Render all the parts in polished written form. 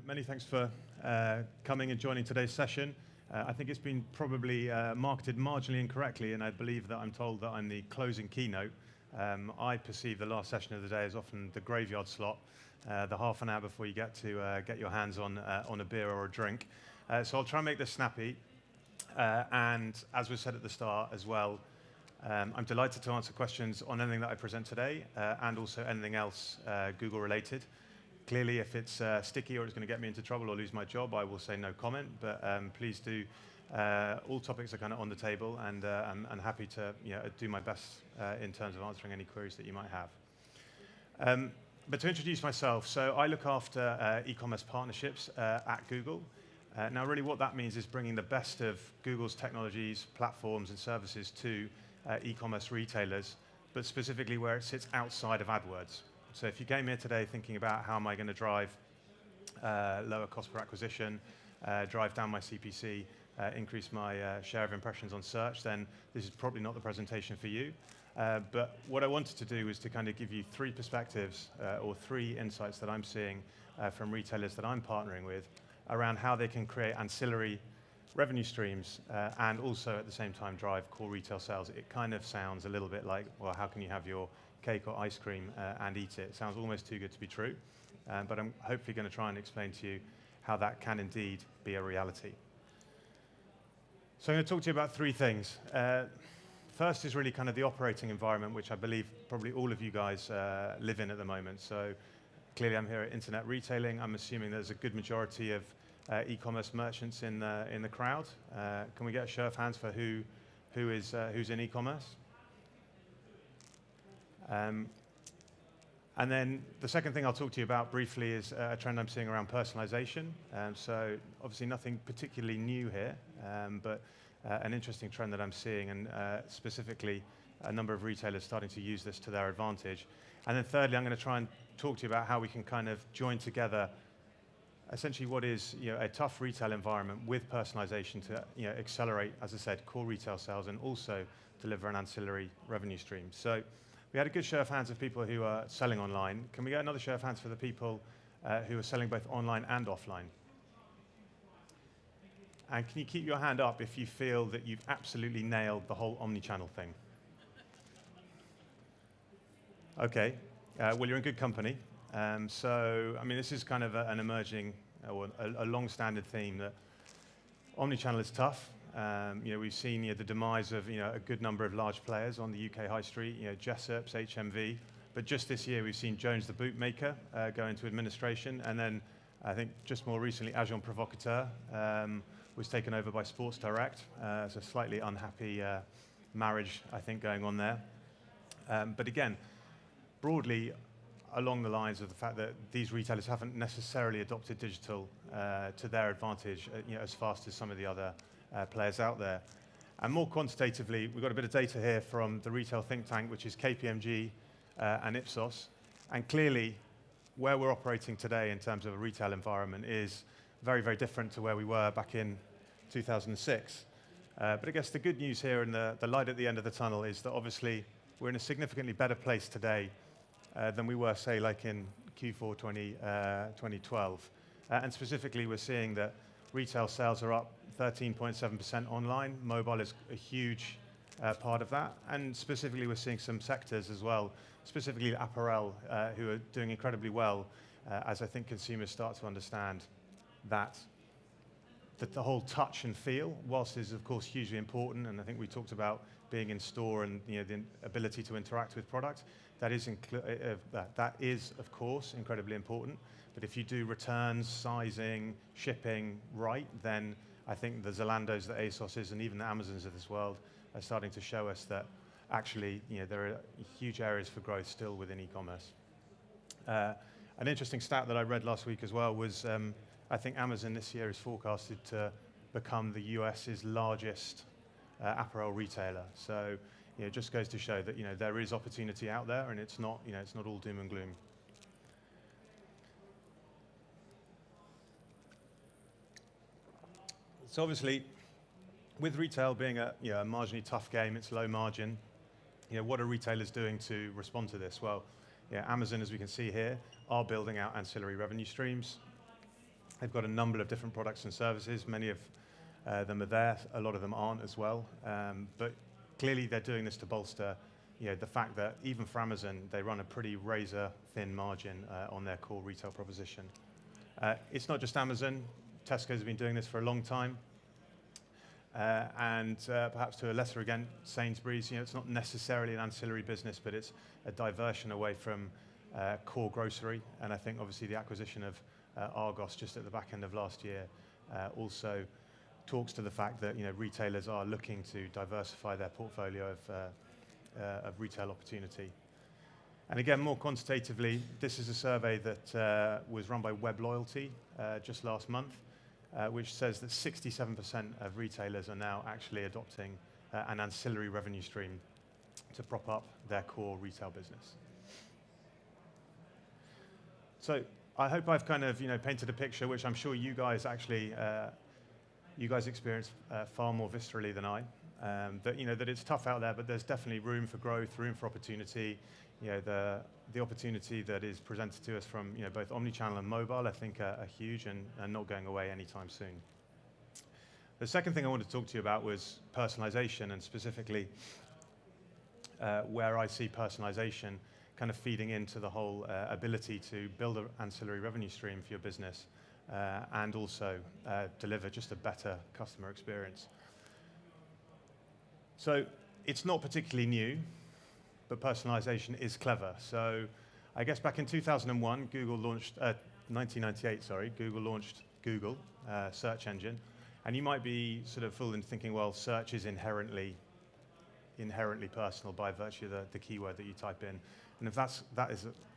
Many thanks for coming and joining today's session. I think it's been probably marketed marginally incorrectly, and I believe that I'm told that I'm the closing keynote. I perceive the last session of the day as often the graveyard slot, the half an hour before you get to get your hands on a beer or a drink. So I'll try and make this snappy. And as was said at the start as well, I'm delighted to answer questions on anything that I present today and also anything else Google related. Clearly, if it's sticky or it's going to get me into trouble or lose my job, I will say no comment. But please do. All topics are kind of on the table, and I'm happy to do my best in terms of answering any queries that you might have. But to introduce myself, so I look after e-commerce partnerships at Google. Now, really what that means is bringing the best of Google's technologies, platforms, and services to e-commerce retailers, but specifically where it sits outside of AdWords. So if you came here today thinking about how am I going to drive lower cost per acquisition, drive down my CPC, increase my share of impressions on search, then this is probably not the presentation for you. But what I wanted to do is to kind of give you three perspectives or three insights that I'm seeing from retailers that I'm partnering with around how they can create ancillary revenue streams and also at the same time drive core retail sales. It kind of sounds a little bit like, well, how can you have your cake or ice cream and eat it? It sounds almost too good to be true, but I'm hopefully going to try and explain to you how that can indeed be a reality. So I'm going to talk to you about three things. First is really kind of the operating environment, which I believe probably all of you guys live in at the moment. So clearly I'm here at Internet Retailing. I'm assuming there's a good majority of e-commerce merchants in the crowd. Can we get a show of hands for who's in e-commerce? And then the second thing I'll talk to you about briefly is a trend I'm seeing around personalisation. So obviously nothing particularly new here, but an interesting trend that I'm seeing, and specifically a number of retailers starting to use this to their advantage. And then thirdly, I'm going to try and talk to you about how we can kind of join together essentially what is a tough retail environment with personalisation to accelerate, as I said, core retail sales and also deliver an ancillary revenue stream. So we had a good show of hands of people who are selling online. Can we get another show of hands for the people who are selling both online and offline? And can you keep your hand up if you feel that you've absolutely nailed the whole omni-channel thing? Okay, well, you're in good company. So, I mean, this is kind of an emerging or a long-standing theme that omni-channel is tough. We've seen the demise of a good number of large players on the UK high street, Jessops, HMV. But just this year, we've seen Jones the bootmaker go into administration, and then I think just more recently, Agent Provocateur was taken over by Sports Direct. It's a slightly unhappy marriage, I think, going on there. But again, broadly, along the lines of the fact that these retailers haven't necessarily adopted digital to their advantage, as fast as some of the other players out there. And more quantitatively, we've got a bit of data here from the retail think tank, which is KPMG and Ipsos. And clearly, where we're operating today in terms of a retail environment is very, very different to where we were back in 2006. But I guess the good news here and the light at the end of the tunnel is that obviously we're in a significantly better place today than we were, say, like in Q4 2012. And specifically, we're seeing that retail sales are up 13.7% online. Mobile is a huge part of that. And specifically, we're seeing some sectors as well, specifically apparel, who are doing incredibly well, as I think consumers start to understand that the whole touch and feel, whilst is, of course, hugely important, and I think we talked about being in store and the ability to interact with product, that is, of course, incredibly important. But if you do returns, sizing, shipping right, then I think the Zalandos, the ASOSes, and even the Amazons of this world are starting to show us that actually there are huge areas for growth still within e-commerce. An interesting stat that I read last week as well was I think Amazon this year is forecasted to become the US's largest apparel retailer. So it just goes to show that there is opportunity out there, and it's not all doom and gloom. So obviously, with retail being a marginally tough game, it's low margin. What are retailers doing to respond to this? Well, Amazon, as we can see here, are building out ancillary revenue streams. They've got a number of different products and services. Many of them are there. A lot of them aren't as well. But clearly, they're doing this to bolster, the fact that even for Amazon, they run a pretty razor-thin margin on their core retail proposition. It's not just Amazon. Tesco's been doing this for a long time. And perhaps to a lesser extent, Sainsbury's. It's not necessarily an ancillary business, but it's a diversion away from core grocery. And I think, obviously, the acquisition of Argos just at the back end of last year also talks to the fact that retailers are looking to diversify their portfolio of retail opportunity. And again, more quantitatively, this is a survey that was run by Web Loyalty just last month, which says that 67% of retailers are now actually adopting an ancillary revenue stream to prop up their core retail business. So I hope I've kind of painted a picture, which I'm sure you guys actually experience far more viscerally than I. That it's tough out there, but there's definitely room for growth, room for opportunity. The opportunity that is presented to us from both omnichannel and mobile, I think, are huge and not going away anytime soon. The second thing I wanted to talk to you about was personalization, and specifically where I see personalization kind of feeding into the whole ability to build an ancillary revenue stream for your business and also deliver just a better customer experience. So it's not particularly new, but personalization is clever. So I guess back in 2001, 1998, Google launched Google search engine. And you might be sort of fooled into thinking, well, search is inherently personal by virtue of the keyword that you type in. And if that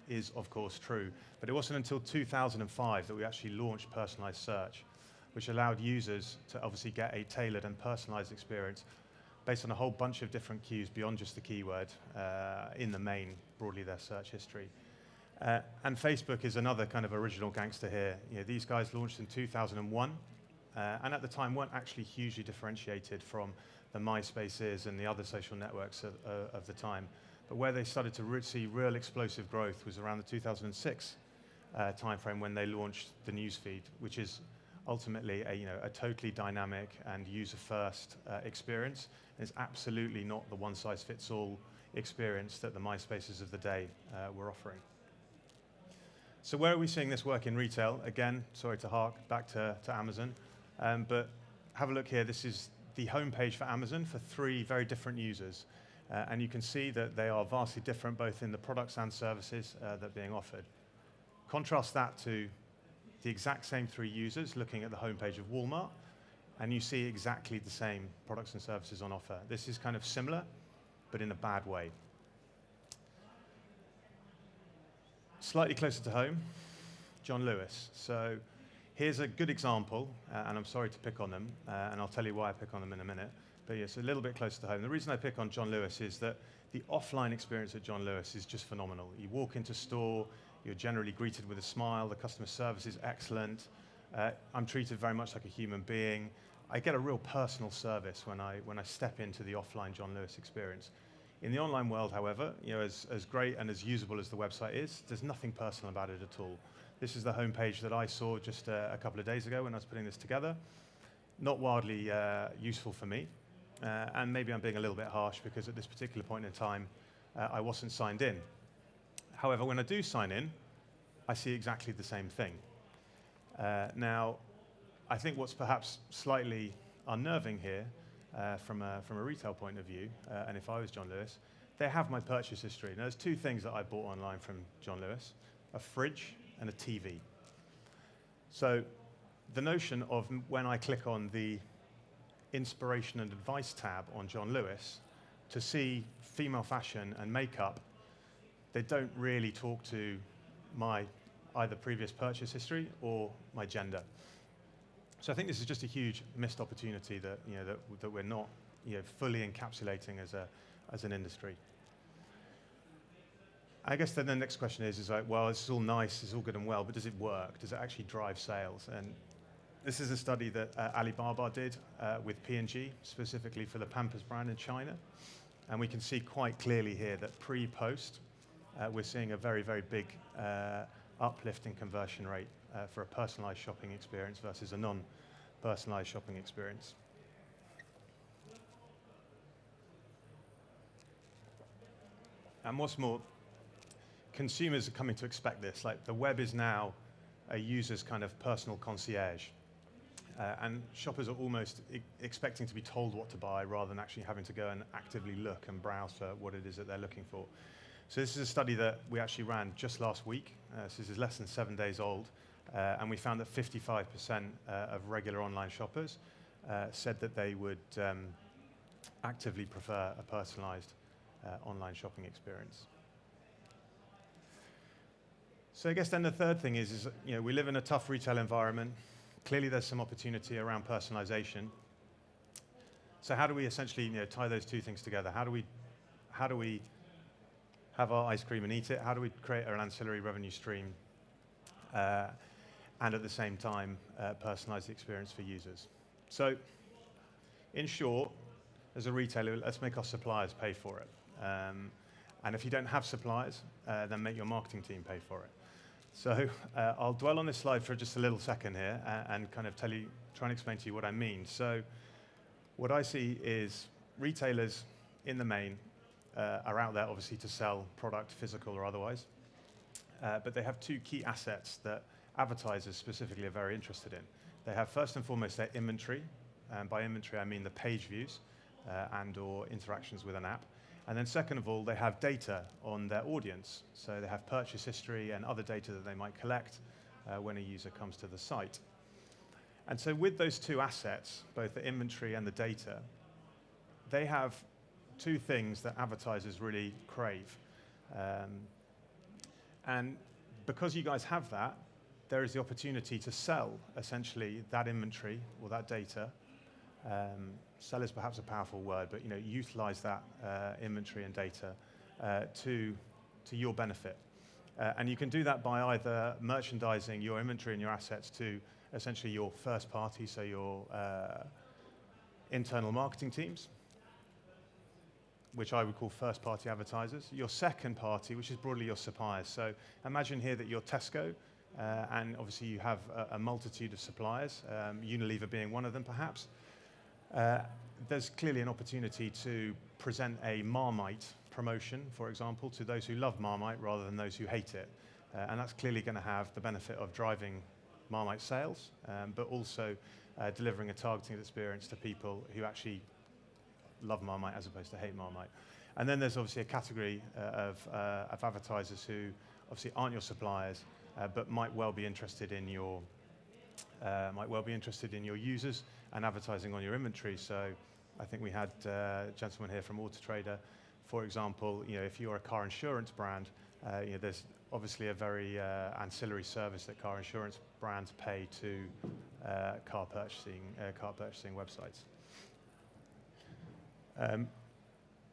is of course true. But it wasn't until 2005 that we actually launched personalized search, which allowed users to obviously get a tailored and personalized experience based on a whole bunch of different cues beyond just the keyword in the main, broadly their search history. And Facebook is another kind of original gangster here. These guys launched in 2001, and at the time weren't actually hugely differentiated from the MySpaces and the other social networks of the time. But where they started to see real explosive growth was around the 2006 timeframe when they launched the newsfeed, which is ultimately a totally dynamic and user-first experience. And it's absolutely not the one-size-fits-all experience that the MySpaces of the day were offering. So where are we seeing this work in retail? Again, sorry to hark back to Amazon, but have a look here. This is the homepage for Amazon for 3 very different users. And you can see that they are vastly different both in the products and services that are being offered. Contrast that to the exact same 3 users looking at the homepage of Walmart, and you see exactly the same products and services on offer. This is kind of similar, but in a bad way. Slightly closer to home, John Lewis. So here's a good example, and I'm sorry to pick on them, and I'll tell you why I pick on them in a minute. But yes, a little bit closer to home. The reason I pick on John Lewis is that the offline experience at John Lewis is just phenomenal. You walk into store, you're generally greeted with a smile, the customer service is excellent. I'm treated very much like a human being. I get a real personal service when I step into the offline John Lewis experience. In the online world, however, as great and as usable as the website is, there's nothing personal about it at all. This is the homepage that I saw just a couple of days ago when I was putting this together. Not wildly useful for me. And maybe I'm being a little bit harsh because at this particular point in time, I wasn't signed in. However, when I do sign in, I see exactly the same thing. Now, I think what's perhaps slightly unnerving here from a retail point of view, and if I was John Lewis, they have my purchase history. Now, there's 2 things that I bought online from John Lewis, a fridge and a TV. So the notion of when I click on the inspiration and advice tab on John Lewis to see female fashion and makeup, they don't really talk to my either previous purchase history or my gender. So I think this is just a huge missed opportunity that that we're not fully encapsulating as an industry. I guess then the next question is like, well, this is all nice, it's all good and well, but does it work? Does it actually drive sales? And this is a study that Alibaba did with P&G, specifically for the Pampers brand in China. And we can see quite clearly here that pre-post, we're seeing a very, very big uplift in conversion rate for a personalized shopping experience versus a non-personalized shopping experience. And what's more, consumers are coming to expect this. Like, the web is now a user's kind of personal concierge. And shoppers are almost expecting to be told what to buy rather than actually having to go and actively look and browse for what it is that they're looking for. So this is a study that we actually ran just last week. So this is less than 7 days old. And we found that 55% of regular online shoppers said that they would actively prefer a personalized online shopping experience. So I guess then the third thing is we live in a tough retail environment. Clearly there's some opportunity around personalization. So how do we essentially tie those two things together? How do we have our ice cream and eat it? How do we create an ancillary revenue stream and at the same time personalize the experience for users? So in short, as a retailer, let's make our suppliers pay for it. And if you don't have suppliers, then make your marketing team pay for it. So I'll dwell on this slide for just a little second here and kind of try and explain to you what I mean. So what I see is retailers in the main are out there obviously to sell product, physical or otherwise. But they have two key assets that advertisers specifically are very interested in. They have first and foremost their inventory. And by inventory I mean the page views and or interactions with an app. And then second of all, they have data on their audience. So they have purchase history and other data that they might collect when a user comes to the site. And so with those two assets, both the inventory and the data, they have two things that advertisers really crave. And because you guys have that, there is the opportunity to sell essentially that inventory or that data. Sell is perhaps a powerful word, but utilize that inventory and data to your benefit. And you can do that by either merchandising your inventory and your assets to essentially your first party, so your internal marketing teams, which I would call first party advertisers. Your second party, which is broadly your suppliers. So imagine here that you're Tesco, and obviously you have a multitude of suppliers, Unilever being one of them perhaps. There's clearly an opportunity to present a Marmite promotion, for example, to those who love Marmite rather than those who hate it. And that's clearly going to have the benefit of driving Marmite sales, but also delivering a targeting experience to people who actually love Marmite as opposed to hate Marmite. And then there's obviously a category of advertisers who obviously aren't your suppliers, but might well be interested in your users and advertising on your inventory. So I think we had a gentleman here from Autotrader, for example. If you're a car insurance brand, there's obviously a very ancillary service that car insurance brands pay to car purchasing websites.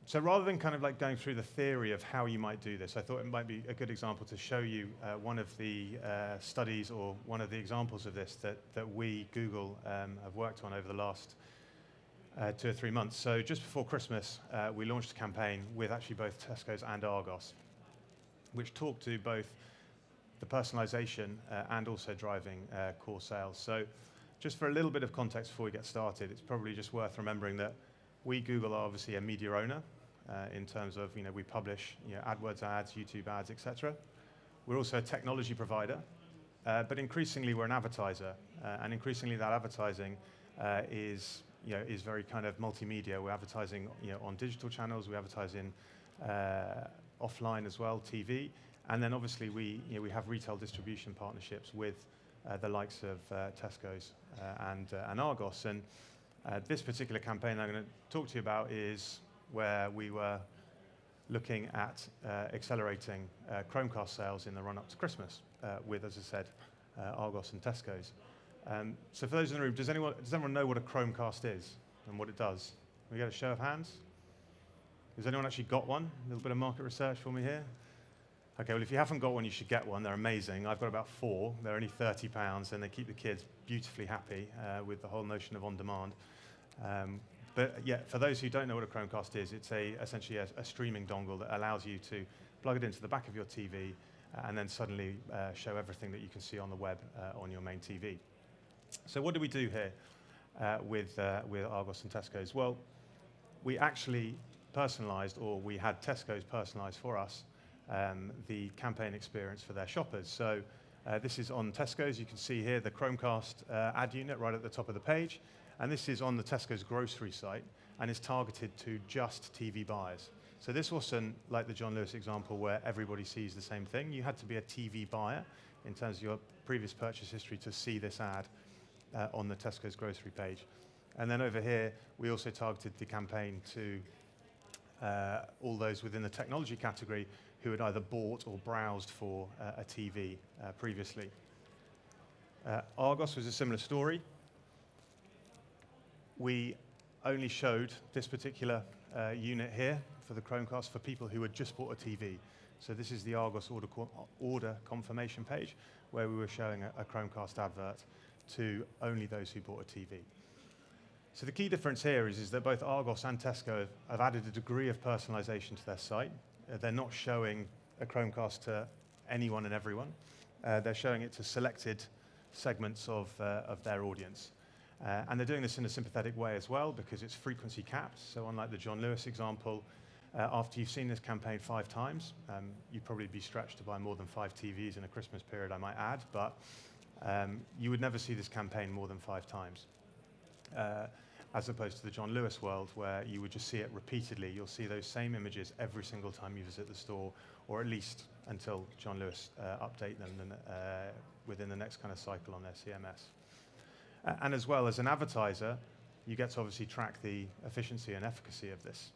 So rather than kind of like going through the theory of how you might do this, I thought it might be a good example to show you one of the studies or one of the examples of this that we, Google, have worked on over the last 2 or 3 months. So just before Christmas, we launched a campaign with actually both Tesco's and Argos, which talked to both the personalization and also driving core sales. So just for a little bit of context before we get started, it's probably just worth remembering that we, Google, are obviously a media owner in terms of, we publish AdWords ads, YouTube ads, etc. We're also a technology provider, but increasingly we're an advertiser, and increasingly that advertising is very kind of multimedia. We're advertising on digital channels, we advertise in offline as well, TV, and then obviously we have retail distribution partnerships with the likes of Tesco's and Argos. And this particular campaign I'm going to talk to you about is where we were looking at accelerating Chromecast sales in the run-up to Christmas with, as I said, Argos and Tesco's. So for those in the room, does anyone know what a Chromecast is and what it does? Can we get a show of hands? Has anyone actually got one? A little bit of market research for me here. Okay, well, if you haven't got one, you should get one. They're amazing. I've got about 4. They're only £30, and they keep the kids beautifully happy with the whole notion of on-demand. But yeah, for those who don't know what a Chromecast is, it's essentially a streaming dongle that allows you to plug it into the back of your TV and then suddenly show everything that you can see on the web on your main TV. So what do we do here with Argos and Tesco's? Well, we actually personalized, or we had Tesco's personalized for us, the campaign experience for their shoppers. So this is on Tesco's. You can see here the Chromecast ad unit right at the top of the page. And this is on the Tesco's grocery site and is targeted to just TV buyers. So this wasn't like the John Lewis example where everybody sees the same thing. You had to be a TV buyer in terms of your previous purchase history to see this ad on the Tesco's grocery page. And then over here, we also targeted the campaign to all those within the technology category who had either bought or browsed for a TV previously. Argos was a similar story. We only showed this particular unit here for the Chromecast for people who had just bought a TV. So this is the Argos order confirmation page where we were showing a Chromecast advert to only those who bought a TV. So the key difference here is that both Argos and Tesco have added a degree of personalization to their site. They're not showing a Chromecast to anyone and everyone. They're showing it to selected segments of their audience. And they're doing this in a sympathetic way as well because it's frequency capped. So unlike the John Lewis example, after you've seen this campaign 5 times, you'd probably be stretched to buy more than 5 TVs in a Christmas period, I might add, but you would never see this campaign more than 5 times. As opposed to the John Lewis world where you would just see it repeatedly. You'll see those same images every single time you visit the store, or at least until John Lewis update them within the next kind of cycle on their CMS. And as well as an advertiser, you get to obviously track the efficiency and efficacy of this.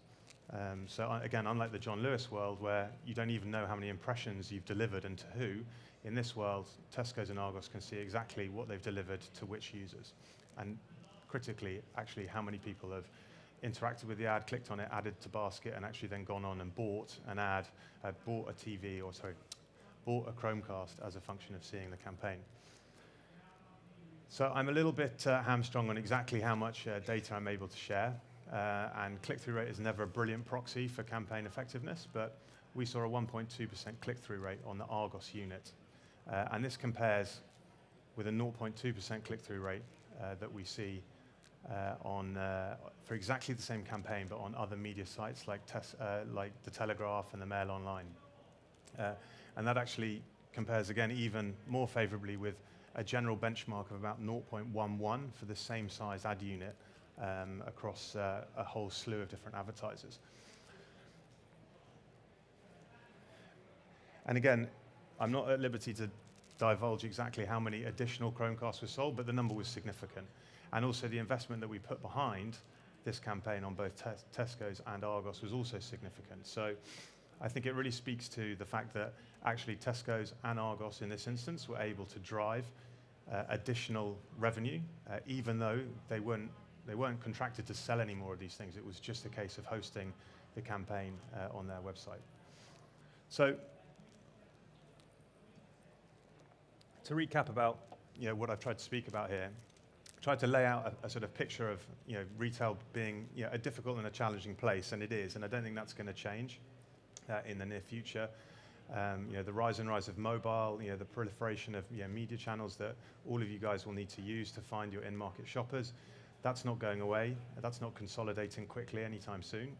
So again, unlike the John Lewis world where you don't even know how many impressions you've delivered and to who, in this world, Tesco's and Argos can see exactly what they've delivered to which users. And critically, actually, how many people have interacted with the ad, clicked on it, added to basket, and actually then gone on and bought an ad, bought a TV, or sorry, bought a Chromecast as a function of seeing the campaign. So I'm a little bit hamstrung on exactly how much data I'm able to share, and click-through rate is never a brilliant proxy for campaign effectiveness, but we saw a 1.2% click-through rate on the Argos unit, and this compares with a 0.2% click-through rate that we see for exactly the same campaign, but on other media sites like The Telegraph and the Mail Online. And that actually compares again even more favorably with a general benchmark of about 0.11 for the same size ad unit across a whole slew of different advertisers. And again, I'm not at liberty to divulge exactly how many additional Chromecasts were sold, but the number was significant. And also the investment that we put behind this campaign on both Tesco's and Argos was also significant. So I think it really speaks to the fact that actually Tesco's and Argos in this instance were able to drive additional revenue, even though they weren't contracted to sell any more of these things. It was just a case of hosting the campaign on their website. So to recap about what I've tried to speak about here, tried to lay out a sort of picture of retail being a difficult and a challenging place, and it is, and I don't think that's going to change in the near future. The rise of mobile, the proliferation of media channels that all of you guys will need to use to find your in-market shoppers, that's not going away. That's not consolidating quickly anytime soon.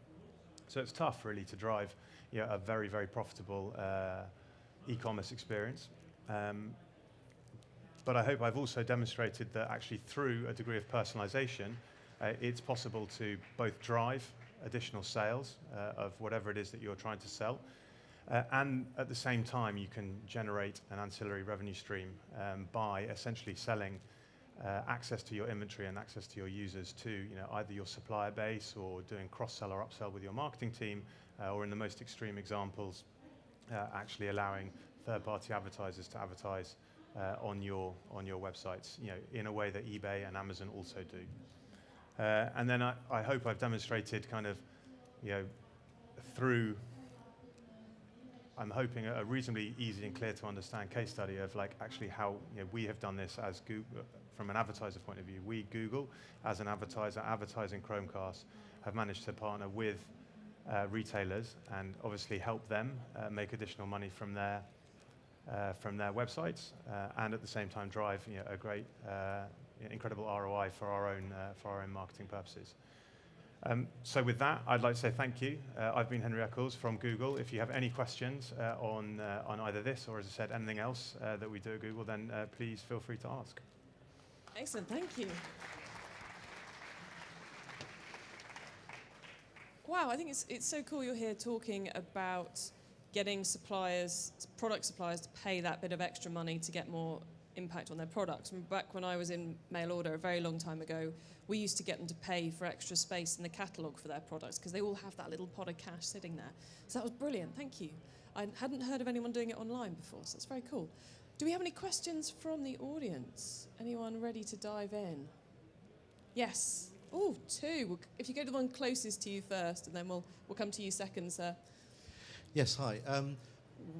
So it's tough really to drive a very, very profitable e-commerce experience. But I hope I've also demonstrated that actually through a degree of personalization, it's possible to both drive additional sales of whatever it is that you're trying to sell, and at the same time you can generate an ancillary revenue stream by essentially selling access to your inventory and access to your users to either your supplier base or doing cross-sell or upsell with your marketing team, or in the most extreme examples, actually allowing third-party advertisers to advertise on your websites, in a way that eBay and Amazon also do. And then I hope I've demonstrated kind of, through, I'm hoping a reasonably easy and clear to understand case study of actually how we have done this as Google, from an advertiser point of view. We, Google, as an advertiser, advertising Chromecast, have managed to partner with retailers and obviously help them make additional money from their from their websites, and at the same time drive a great, incredible ROI for our own marketing purposes. So with that, I'd like to say thank you. I've been Henry Eccles from Google. If you have any questions on either this or, as I said, anything else that we do at Google, then please feel free to ask. Excellent, thank you. Wow, I think it's so cool you're here talking about getting product suppliers to pay that bit of extra money to get more impact on their products. And back when I was in mail order a very long time ago, we used to get them to pay for extra space in the catalogue for their products because they all have that little pot of cash sitting there. So that was brilliant, thank you. I hadn't heard of anyone doing it online before, so that's very cool. Do we have any questions from the audience? Anyone ready to dive in? Yes. Oh, two. If you go to the one closest to you first, and then we'll come to you second, sir. Yes, hi.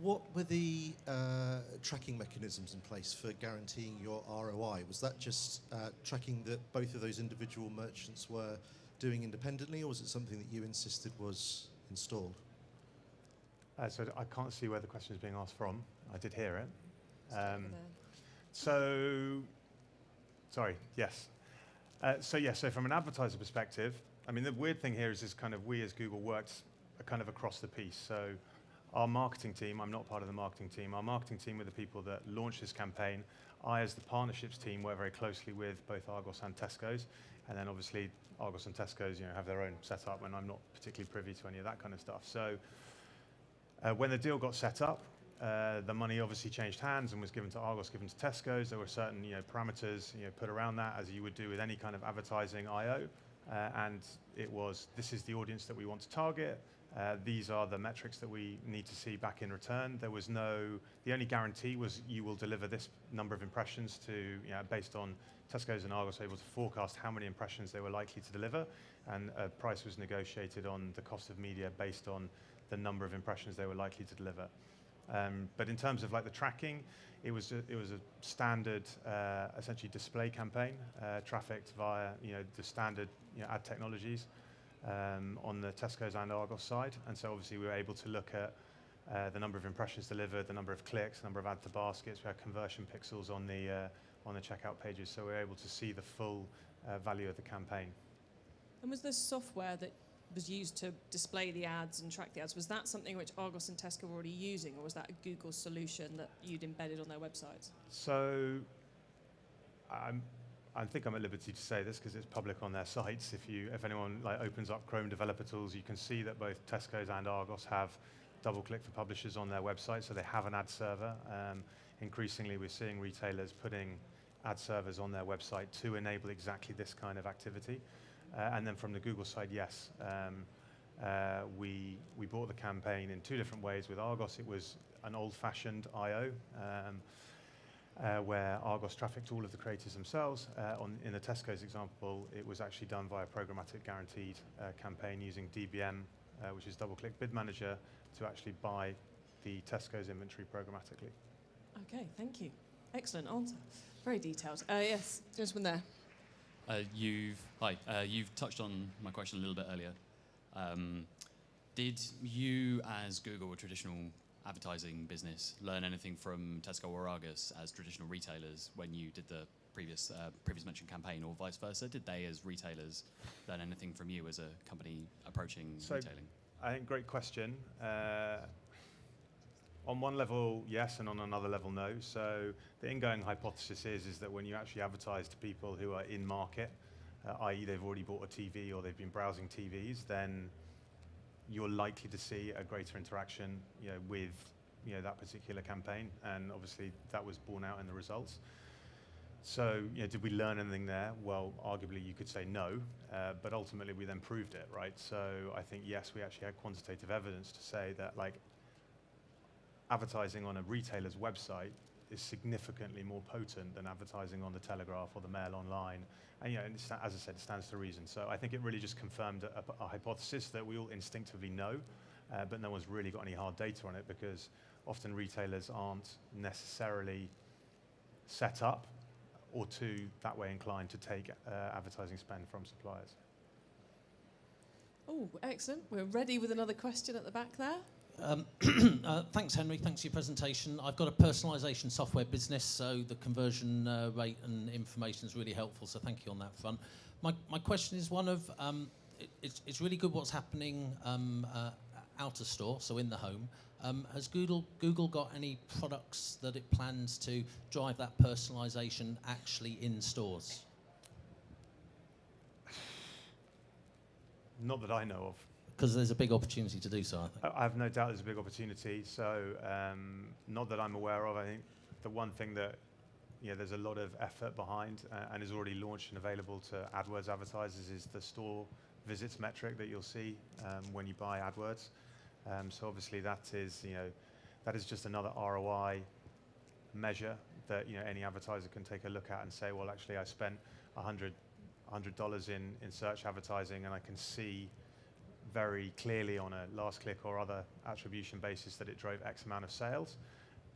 What were the tracking mechanisms in place for guaranteeing your ROI? Was that just tracking that both of those individual merchants were doing independently, or was it something that you insisted was installed? So I can't see where the question is being asked from. I did hear it. Sorry, yes. So from an advertiser perspective, I mean, the weird thing here is kind of we as Google worked kind of across the piece. So our marketing team, I'm not part of the marketing team, our marketing team were the people that launched this campaign. I, as the partnerships team, work very closely with both Argos and Tesco's. And then obviously Argos and Tesco's have their own setup, and I'm not particularly privy to any of that kind of stuff. So when the deal got set up, the money obviously changed hands and was given to Argos, given to Tesco's. There were certain parameters put around that, as you would do with any kind of advertising IO. And it was, this is the audience that we want to target. These are the metrics that we need to see back in return. There was the only guarantee was you will deliver this number of impressions to, based on Tesco's and Argos were able to forecast how many impressions they were likely to deliver. And a price was negotiated on the cost of media based on the number of impressions they were likely to deliver. But in terms of like the tracking, it was a standard, essentially display campaign, trafficked via the standard ad technologies on the Tesco's and Argos side. And so obviously we were able to look at the number of impressions delivered, the number of clicks, the number of add to baskets. We had conversion pixels on the checkout pages, so we were able to see the full value of the campaign. And was there software that was used to display the ads and track the ads? Was that something which Argos and Tesco were already using, or was that a Google solution that you'd embedded on their websites? So I think I'm at liberty to say this because it's public on their sites. If anyone opens up Chrome Developer Tools, you can see that both Tesco's and Argos have double-click for publishers on their website, so they have an ad server. Increasingly, we're seeing retailers putting ad servers on their website to enable exactly this kind of activity. And then from the Google side, yes, we bought the campaign in two different ways. With Argos, it was an old-fashioned I/O, where Argos trafficked all of the creators themselves. In the Tesco's example, it was actually done via programmatic guaranteed campaign using DBM, which is double-click bid manager, to actually buy the Tesco's inventory programmatically. Okay, thank you. Excellent answer. Very detailed. Yes, just one there. You've touched on my question a little bit earlier. Did you, as Google, a traditional advertising business, learn anything from Tesco or Argos as traditional retailers when you did the previous mentioned campaign, or vice versa? Did they, as retailers, learn anything from you as a company approaching retailing? I think great question. On one level, yes, and on another level, no. So the ingoing hypothesis is that when you actually advertise to people who are in market, i.e. they've already bought a TV or they've been browsing TVs, then you're likely to see a greater interaction with that particular campaign. And obviously that was borne out in the results. So did we learn anything there? Well, arguably you could say no, but ultimately we then proved it, right? So I think, yes, we actually had quantitative evidence to say that advertising on a retailer's website is significantly more potent than advertising on the Telegraph or the Mail Online. And as I said, it stands to reason. So I think it really just confirmed a hypothesis that we all instinctively know, but no one's really got any hard data on it, because often retailers aren't necessarily set up or that way inclined to take advertising spend from suppliers. Oh, excellent. We're ready with another question at the back there. Thanks, Henry. Thanks for your presentation. I've got a personalisation software business, so the conversion rate and information is really helpful, so thank you on that front. My question is one of, it's really good what's happening out of store, so in the home. Has Google got any products that it plans to drive that personalisation actually in stores? Not that I know of. Because there's a big opportunity to do so, I think. I have no doubt there's a big opportunity. So not that I'm aware of. I think the one thing that there's a lot of effort behind and is already launched and available to AdWords advertisers is the store visits metric that you'll see when you buy AdWords. So obviously that is just another ROI measure that any advertiser can take a look at and say, well, actually I spent $100 in search advertising, and I can see very clearly on a last click or other attribution basis that it drove X amount of sales.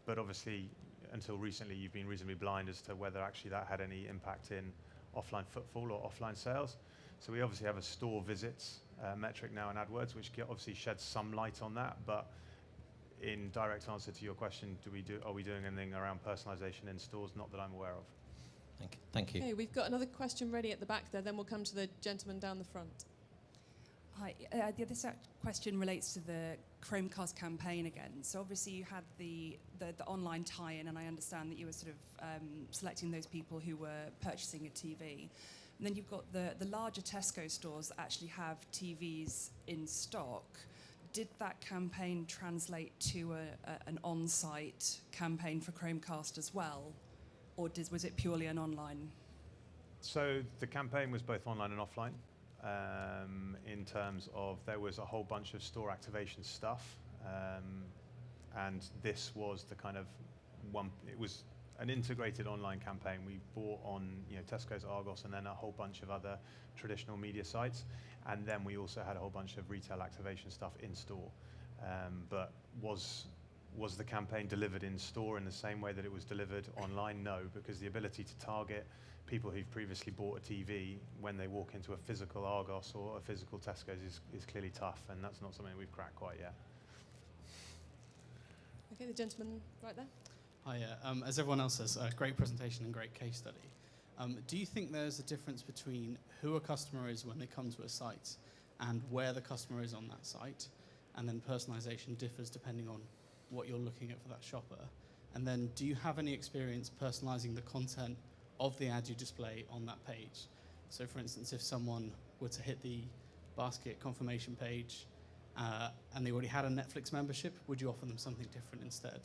But obviously, until recently, you've been reasonably blind as to whether actually that had any impact in offline footfall or offline sales. So we obviously have a store visits metric now in AdWords, which obviously sheds some light on that. But in direct answer to your question, are we doing anything around personalization in stores? Not that I'm aware of. Thank you. Okay, we've got another question ready at the back there, then we'll come to the gentleman down the front. Hi, the other question relates to the Chromecast campaign again. So obviously you had the online tie-in, and I understand that you were sort of selecting those people who were purchasing a TV. And then you've got the larger Tesco stores that actually have TVs in stock. Did that campaign translate to an on-site campaign for Chromecast as well? Or was it purely an online? So the campaign was both online and offline. In terms of, there was a whole bunch of store activation stuff, and this was the kind of one. It was an integrated online campaign. We bought on Tesco's, Argos, and then a whole bunch of other traditional media sites, and then we also had a whole bunch of retail activation stuff in store. But was the campaign delivered in store in the same way that it was delivered online? No, because the ability to target people who've previously bought a TV when they walk into a physical Argos or a physical Tesco's is clearly tough, and that's not something we've cracked quite yet. Okay, the gentleman right there. Hi, as everyone else says, great presentation and great case study. Do you think there's a difference between who a customer is when they come to a site and where the customer is on that site, and then personalization differs depending on what you're looking at for that shopper? And then do you have any experience personalizing the content of the ad you display on that page? So for instance, if someone were to hit the basket confirmation page and they already had a Netflix membership, would you offer them something different instead?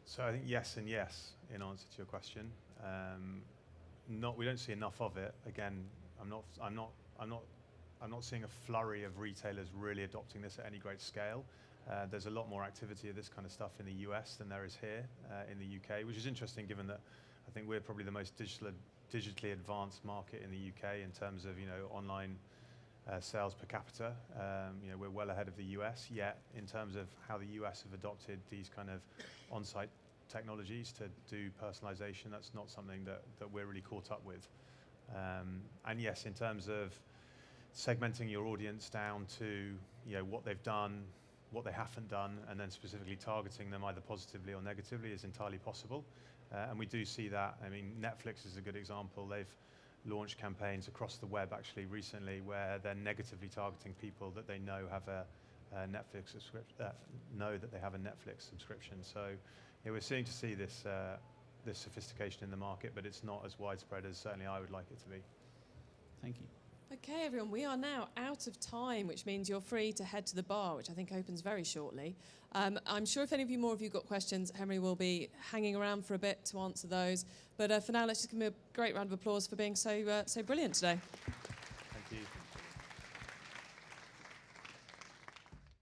So I think yes and yes in answer to your question. We don't see enough of it. Again, I'm not seeing a flurry of retailers really adopting this at any great scale. There's a lot more activity of this kind of stuff in the US than there is here in the UK, which is interesting given that I think we're probably the most digitally advanced market in the UK in terms of online sales per capita. We're well ahead of the US, yet in terms of how the US have adopted these kind of on-site technologies to do personalization, that's not something that we're really caught up with. And yes, in terms of segmenting your audience down to what they've done, what they haven't done, and then specifically targeting them either positively or negatively is entirely possible. And we do see that. I mean, Netflix is a good example. They've launched campaigns across the web actually recently where they're negatively targeting people that they know have a Netflix subscription, know that they have a Netflix subscription. So we're seeing to see this sophistication in the market, but it's not as widespread as certainly I would like it to be. Thank you. Okay, everyone, we are now out of time, which means you're free to head to the bar, which I think opens very shortly. I'm sure if any of you more of you got questions, Henry will be hanging around for a bit to answer those. But for now, let's just give him a great round of applause for being so brilliant today.